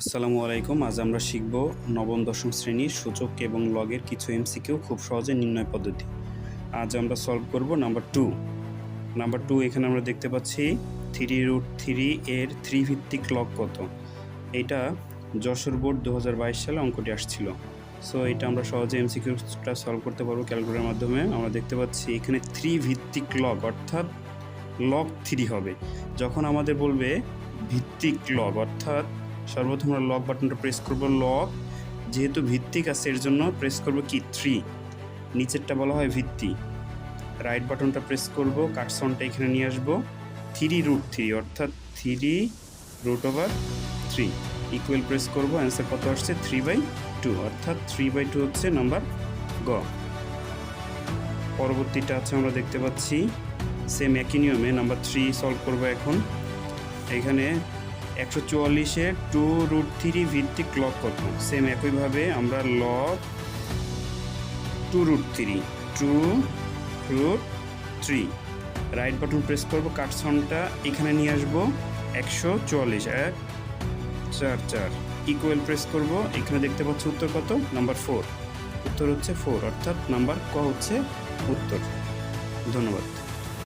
আসসালামু আলাইকুম। আজ আমরা শিখব নবম দশম শ্রেণীর সূচক এবং লগের কিছু এমসিকিউ খুব সহজে নির্ণয় পদ্ধতি। আজ আমরা সলভ করব নাম্বার টু। এখানে আমরা দেখতে পাচ্ছি 3√3 এর 3 ভিত্তিক লগ কত। এটা যশোর বোর্ড 2022 সালে অঙ্কটি আসছিল। সো এটা আমরা সহজে এমসিকিউটা সলভ করতে পারবো ক্যালকুলেটরের মাধ্যমে। আমরা দেখতে পাচ্ছি এখানে 3 ভিত্তিক লগ অর্থাৎ লগ 3 হবে। যখন আমাদের বলবে ভিত্তিক লগ অর্থাৎ সর্বপ্রথম আমরা লগ বাটনটা প্রেস করব। লগ যেহেতু ভিত্তিক আছে এর জন্য প্রেস করব কি 3, নিচেরটা বলা হয় ভিত্তি। রাইট বাটনটা প্রেস করব, কাটসনটা এখানে নিয়ে আসবো। 3√3 অর্থাৎ 3√3 ইকুয়াল প্রেস করব। অ্যান্সার কত আসছে 3/2 অর্থাৎ 3/2 হচ্ছে নাম্বার গ। পরবর্তীটা আছে আমরা দেখতে পাচ্ছি সেম একই নিয়মে নাম্বার 3 সলভ করব। এখন এখানে 144-এর 2√3 ভিত্তিক লগ কত। সেম একইভাবে আমরা লগ 2√3 রাইট বাটন প্রেস করব, কাটসনটা এখানে নিয়ে আসবো। 144 1 4 4 ইকুয়াল প্রেস করব। এখানে দেখতে পাচ্ছি উত্তর কত, নাম্বার 4। উত্তর হচ্ছে 4 অর্থাৎ নাম্বার ক হচ্ছে উত্তর। ধন্যবাদ।